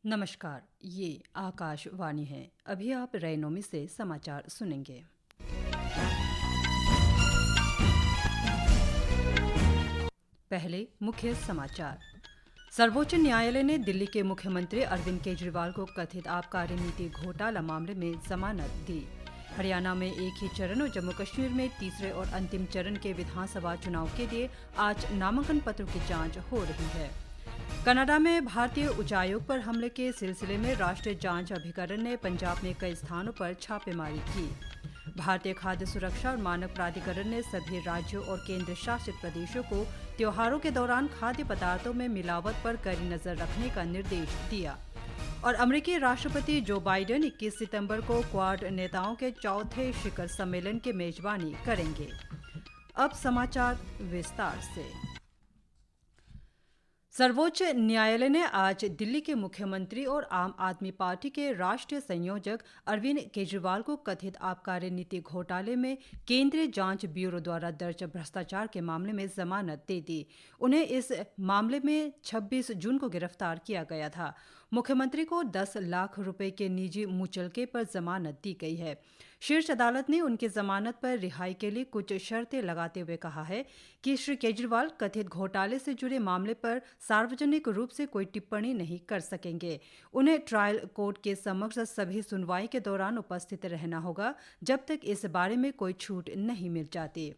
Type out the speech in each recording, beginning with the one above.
नमस्कार, ये आकाशवाणी है। अभी आप रैनोमी से समाचार सुनेंगे। पहले मुख्य समाचार। सर्वोच्च न्यायालय ने दिल्ली के मुख्यमंत्री अरविंद केजरीवाल को कथित आबकारी नीति घोटाला मामले में जमानत दी। हरियाणा में एक ही चरण और जम्मू कश्मीर में तीसरे और अंतिम चरण के विधानसभा चुनाव के लिए आज नामांकन पत्रों की जांच हो रही है। कनाडा में भारतीय उच्चायोग पर हमले के सिलसिले में राष्ट्रीय जांच अभिकरण ने पंजाब में कई स्थानों पर छापेमारी की। भारतीय खाद्य सुरक्षा और मानक प्राधिकरण ने सभी राज्यों और केंद्र शासित प्रदेशों को त्योहारों के दौरान खाद्य पदार्थों में मिलावट पर कड़ी नजर रखने का निर्देश दिया। और अमेरिकी राष्ट्रपति जो बाइडेन 21 सितंबर को क्वाड नेताओं के चौथे शिखर सम्मेलन की मेजबानी करेंगे। अब समाचार विस्तार से। सर्वोच्च न्यायालय ने आज दिल्ली के मुख्यमंत्री और आम आदमी पार्टी के राष्ट्रीय संयोजक अरविंद केजरीवाल को कथित आबकारी नीति घोटाले में केंद्रीय जांच ब्यूरो द्वारा दर्ज भ्रष्टाचार के मामले में जमानत दे दी। उन्हें इस मामले में 26 जून को गिरफ्तार किया गया था। मुख्यमंत्री को 10 लाख रुपए के निजी मुचलके पर जमानत दी गई है। शीर्ष अदालत ने उनकी जमानत पर रिहाई के लिए कुछ शर्तें लगाते हुए कहा है कि श्री केजरीवाल कथित घोटाले से जुड़े मामले पर सार्वजनिक रूप से कोई टिप्पणी नहीं कर सकेंगे। उन्हें ट्रायल कोर्ट के समक्ष सभी सुनवाई के दौरान उपस्थित रहना होगा जब तक इस बारे में कोई छूट नहीं मिल जाती।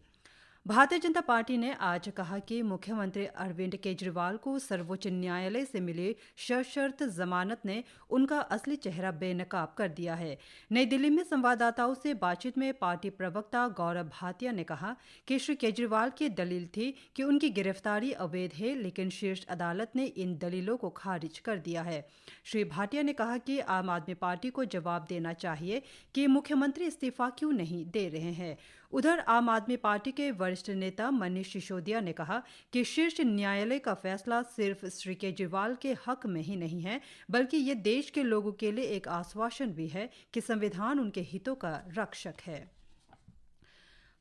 भारतीय जनता पार्टी ने आज कहा कि मुख्यमंत्री अरविंद केजरीवाल को सर्वोच्च न्यायालय से मिली सशर्त जमानत ने उनका असली चेहरा बेनकाब कर दिया है। नई दिल्ली में संवाददाताओं से बातचीत में पार्टी प्रवक्ता गौरव भाटिया ने कहा कि श्री केजरीवाल की दलील थी कि उनकी गिरफ्तारी अवैध है, लेकिन शीर्ष अदालत ने इन दलीलों को खारिज कर दिया है। श्री भाटिया ने कहा कि आम आदमी पार्टी को जवाब देना चाहिए कि मुख्यमंत्री इस्तीफा क्यों नहीं दे रहे हैं। उधर आम आदमी पार्टी के वरिष्ठ नेता मनीष सिसोदिया ने कहा कि शीर्ष न्यायालय का फैसला सिर्फ श्री केजरीवाल के हक में ही नहीं है, बल्कि ये देश के लोगों के लिए एक आश्वासन भी है कि संविधान उनके हितों का रक्षक है।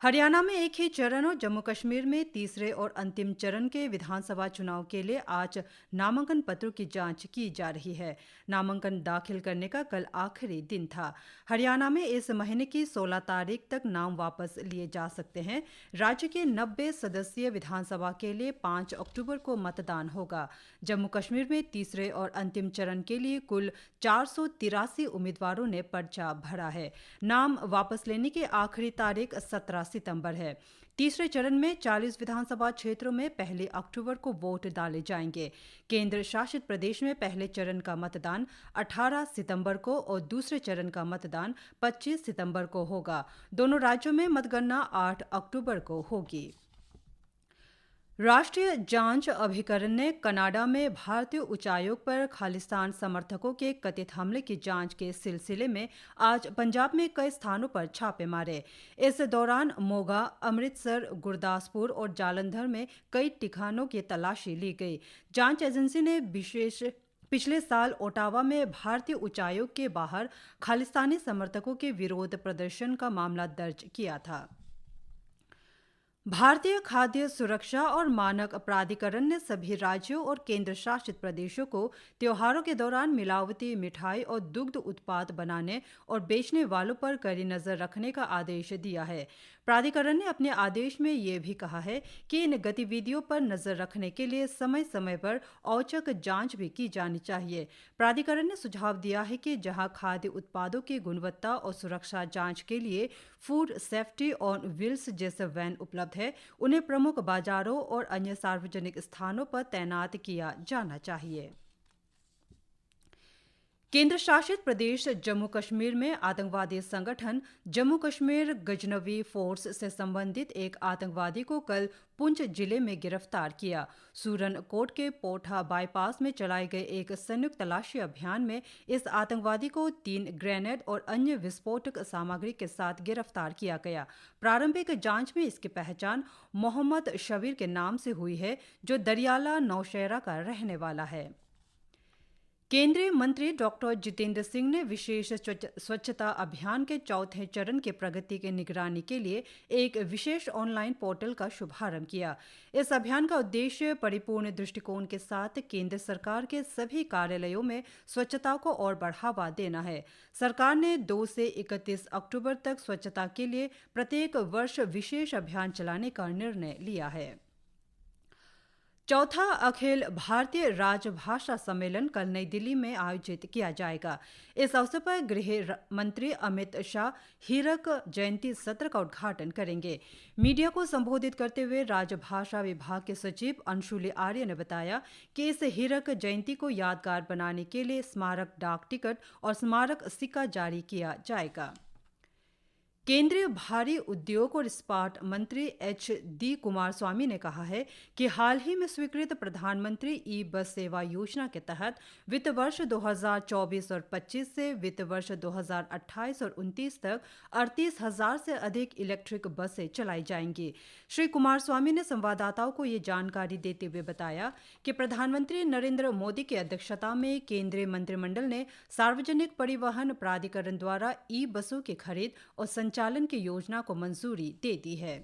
हरियाणा में एक ही चरण और जम्मू कश्मीर में तीसरे और अंतिम चरण के विधानसभा चुनाव के लिए आज नामांकन पत्रों की जांच की जा रही है। नामांकन दाखिल करने का कल आखिरी दिन था। हरियाणा में इस महीने की 16 तारीख तक नाम वापस लिए जा सकते हैं। राज्य के 90 सदस्यीय विधानसभा के लिए 5 अक्टूबर को मतदान होगा। जम्मू कश्मीर में तीसरे और अंतिम चरण के लिए कुल 483 उम्मीदवारों ने पर्चा भरा है। नाम वापस लेने की आखिरी तारीख 17 सितंबर है। तीसरे चरण में 40 विधानसभा क्षेत्रों में 1 अक्टूबर को वोट डाले जाएंगे। केंद्र शासित प्रदेश में पहले चरण का मतदान 18 सितंबर को और दूसरे चरण का मतदान 25 सितंबर को होगा। दोनों राज्यों में मतगणना 8 अक्टूबर को होगी। राष्ट्रीय जांच अभिकरण ने कनाडा में भारतीय उच्चायोग पर खालिस्तान समर्थकों के कथित हमले की जांच के सिलसिले में आज पंजाब में कई स्थानों पर छापे मारे। इस दौरान मोगा, अमृतसर, गुरदासपुर और जालंधर में कई ठिकानों की तलाशी ली गई। जांच एजेंसी ने पिछले साल ओटावा में भारतीय उच्चायोग के बाहर खालिस्तानी समर्थकों के विरोध प्रदर्शन का मामला दर्ज किया था। भारतीय खाद्य सुरक्षा और मानक प्राधिकरण ने सभी राज्यों और केंद्र शासित प्रदेशों को त्योहारों के दौरान मिलावटी मिठाई और दुग्ध उत्पाद बनाने और बेचने वालों पर कड़ी नजर रखने का आदेश दिया है। प्राधिकरण ने अपने आदेश में ये भी कहा है कि इन गतिविधियों पर नजर रखने के लिए समय समय पर औचक जांच भी की जानी चाहिए। प्राधिकरण ने सुझाव दिया है कि जहां खाद्य उत्पादों की गुणवत्ता और सुरक्षा जांच के लिए फूड सेफ्टी ऑन व्हील्स जैसे वैन उपलब्ध है, उन्हें प्रमुख बाजारों और अन्य सार्वजनिक स्थानों पर तैनात किया जाना चाहिए। केंद्र शासित प्रदेश जम्मू कश्मीर में आतंकवादी संगठन जम्मू कश्मीर गजनवी फोर्स से संबंधित एक आतंकवादी को कल पुंछ जिले में गिरफ्तार किया। सूरनकोट के पोठा बाईपास में चलाए गए एक संयुक्त तलाशी अभियान में इस आतंकवादी को 3 ग्रेनेड और अन्य विस्फोटक सामग्री के साथ गिरफ्तार किया गया। प्रारंभिक जांच में इसकी पहचान मोहम्मद शबीर के नाम से हुई है, जो दरियाला नौशेरा का रहने वाला है। केंद्रीय मंत्री डॉक्टर जितेंद्र सिंह ने विशेष स्वच्छता अभियान के चौथे चरण की प्रगति की निगरानी के लिए एक विशेष ऑनलाइन पोर्टल का शुभारंभ किया। इस अभियान का उद्देश्य परिपूर्ण दृष्टिकोण के साथ केंद्र सरकार के सभी कार्यालयों में स्वच्छता को और बढ़ावा देना है। सरकार ने 2 से 31 अक्टूबर तक स्वच्छता के लिए प्रत्येक वर्ष विशेष अभियान चलाने का निर्णय लिया है। चौथा अखिल भारतीय राजभाषा सम्मेलन कल नई दिल्ली में आयोजित किया जाएगा। इस अवसर पर गृह मंत्री अमित शाह हीरक जयंती सत्र का उद्घाटन करेंगे। मीडिया को संबोधित करते हुए राजभाषा विभाग के सचिव अंशुली आर्य ने बताया कि इस हीरक जयंती को यादगार बनाने के लिए स्मारक डाक टिकट और स्मारक सिक्का जारी किया जाएगा। केंद्रीय भारी उद्योग और इस्पात मंत्री H.D. कुमारस्वामी ने कहा है कि हाल ही में स्वीकृत प्रधानमंत्री ई बस सेवा योजना के तहत वित्त वर्ष 2024 और 25 से वित्त वर्ष 2028 और 29 तक 38,000 से अधिक इलेक्ट्रिक बसें चलाई जाएंगी। श्री कुमारस्वामी ने संवाददाताओं को ये जानकारी देते हुए बताया कि प्रधानमंत्री नरेंद्र मोदी की अध्यक्षता में केंद्रीय मंत्रिमंडल ने सार्वजनिक परिवहन प्राधिकरण द्वारा ई बसों की खरीद और संचालन की योजना को मंजूरी दे दी है।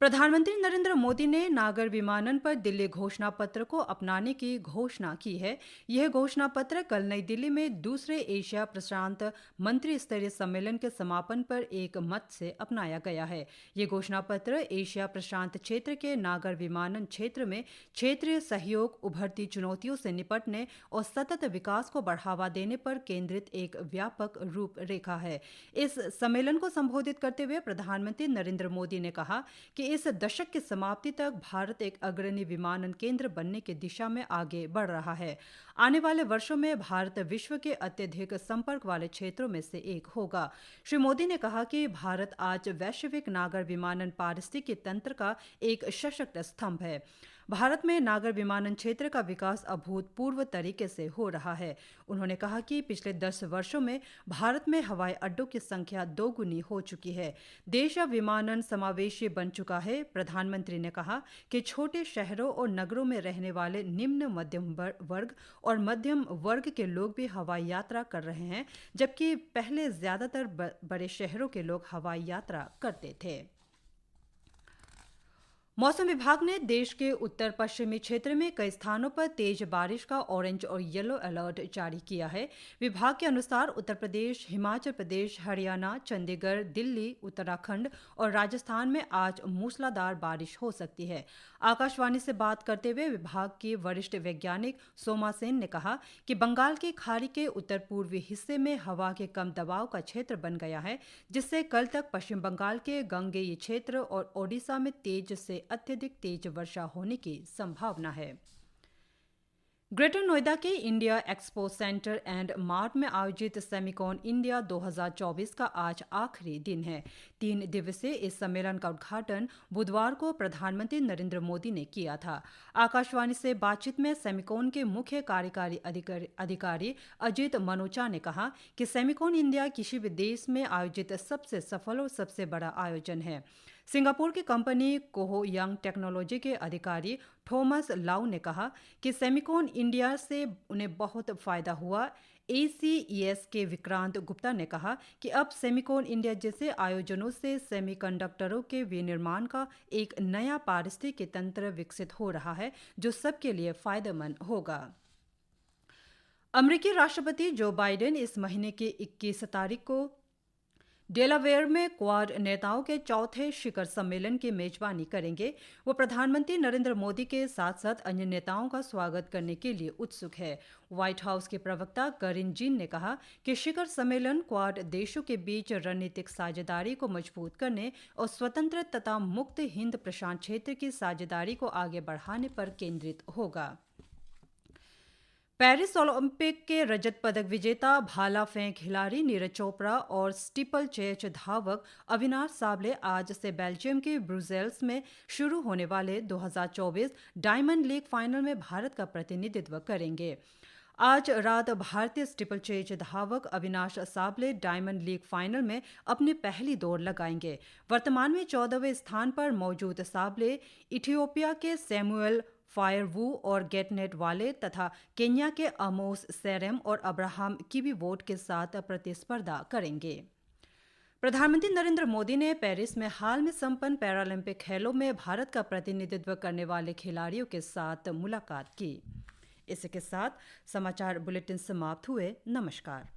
प्रधानमंत्री नरेंद्र मोदी ने नागर विमानन पर दिल्ली घोषणा पत्र को अपनाने की घोषणा की है। यह घोषणा पत्र कल नई दिल्ली में दूसरे एशिया प्रशांत मंत्री स्तरीय सम्मेलन के समापन पर एक मत से अपनाया गया है। यह घोषणा पत्र एशिया प्रशांत क्षेत्र के नागर विमानन क्षेत्र में क्षेत्रीय सहयोग, उभरती चुनौतियों से निपटने और सतत विकास को बढ़ावा देने पर केंद्रित एक व्यापक रूपरेखा है। इस सम्मेलन को संबोधित करते हुए प्रधानमंत्री नरेंद्र मोदी ने कहा कि इस दशक की समाप्ति तक भारत एक अग्रणी विमानन केंद्र बनने की दिशा में आगे बढ़ रहा है। आने वाले वर्षों में भारत विश्व के अत्यधिक संपर्क वाले क्षेत्रों में से एक होगा। श्री मोदी ने कहा कि भारत आज वैश्विक नागर विमानन पारिस्थितिकी तंत्र का एक सशक्त स्तंभ है। भारत में नागर विमानन क्षेत्र का विकास अभूतपूर्व तरीके से हो रहा है। उन्होंने कहा कि पिछले 10 वर्षों में भारत में हवाई अड्डों की संख्या दोगुनी हो चुकी है। देश अब विमानन समावेशी बन चुका है। प्रधानमंत्री ने कहा कि छोटे शहरों और नगरों में रहने वाले निम्न मध्यम वर्ग और मध्यम वर्ग के लोग भी हवाई यात्रा कर रहे हैं, जबकि पहले ज्यादातर बड़े शहरों के लोग हवाई यात्रा करते थे। मौसम विभाग ने देश के उत्तर पश्चिमी क्षेत्र में कई स्थानों पर तेज बारिश का ऑरेंज और येलो अलर्ट जारी किया है। विभाग के अनुसार उत्तर प्रदेश, हिमाचल प्रदेश, हरियाणा, चंडीगढ़, दिल्ली, उत्तराखंड और राजस्थान में आज मूसलाधार बारिश हो सकती है। आकाशवाणी से बात करते हुए विभाग के वरिष्ठ वैज्ञानिक सोमा सेन ने कहा कि बंगाल की खाड़ी के उत्तर पूर्वी हिस्से में हवा के कम दबाव का क्षेत्र बन गया है, जिससे कल तक पश्चिम बंगाल के गंगेय क्षेत्र और ओडिशा में तेज से अत्यधिक तेज वर्षा होने की संभावना है। ग्रेटर नोएडा के India expo centre and mart में आयोजित सेमिकॉन इंडिया 2024 का आज आखिरी दिन है। 3 दिवसीय इस सम्मेलन का उद्घाटन बुधवार को प्रधानमंत्री नरेंद्र मोदी ने किया था। आकाशवाणी से बातचीत में सेमिकॉन के मुख्य कार्यकारी अधिकारी अजित मनोचा ने कहा कि सेमिकॉन इंडिया किसी भी देश में आयोजित सबसे सफल और सबसे बड़ा आयोजन है। सिंगापुर की कंपनी कोहो यंग टेक्नोलॉजी के अधिकारी थॉमस लाउ ने कहा कि सेमिकॉन इंडिया से उन्हें बहुत फायदा हुआ। ACES के विक्रांत गुप्ता ने कहा कि अब सेमिकॉन इंडिया जैसे आयोजनों से सेमीकंडक्टरों के विनिर्माण का एक नया पारिस्थितिकी तंत्र विकसित हो रहा है, जो सबके लिए फायदेमंद होगा। अमेरिकी राष्ट्रपति जो बाइडेन इस महीने की 21 तारीख को डेलावेयर में क्वाड नेताओं के चौथे शिखर सम्मेलन की मेजबानी करेंगे। वो प्रधानमंत्री नरेंद्र मोदी के साथ साथ अन्य नेताओं का स्वागत करने के लिए उत्सुक है। व्हाइट हाउस के प्रवक्ता करिन जीन ने कहा कि शिखर सम्मेलन क्वाड देशों के बीच रणनीतिक साझेदारी को मजबूत करने और स्वतंत्र तथा मुक्त हिंद प्रशांत क्षेत्र की साझेदारी को आगे बढ़ाने पर केंद्रित होगा। पेरिस ओलंपिक के रजत पदक विजेता भाला फेंक खिलाड़ी नीरज चोपड़ा और स्टीपल चेज धावक अविनाश साबले आज से बेल्जियम के ब्रुसेल्स में शुरू होने वाले 2024 डायमंड लीग फाइनल में भारत का प्रतिनिधित्व करेंगे। आज रात भारतीय स्टीपल चेज धावक Avinash Sable diamond league final में अपनी पहली दौड़ लगाएंगे। वर्तमान में 14वें स्थान पर मौजूद साबले इथियोपिया के सैमुअल फायर वू और गेटनेट वाले तथा केन्या के अमोस सेरेम और अब्राहम किवी वोट के साथ प्रतिस्पर्धा करेंगे। प्रधानमंत्री नरेंद्र मोदी ने पेरिस में हाल में संपन्न पैरालंपिक खेलों में भारत का प्रतिनिधित्व करने वाले खिलाड़ियों के साथ मुलाकात की। इसी के साथ समाचार बुलेटिन समाप्त हुए। नमस्कार।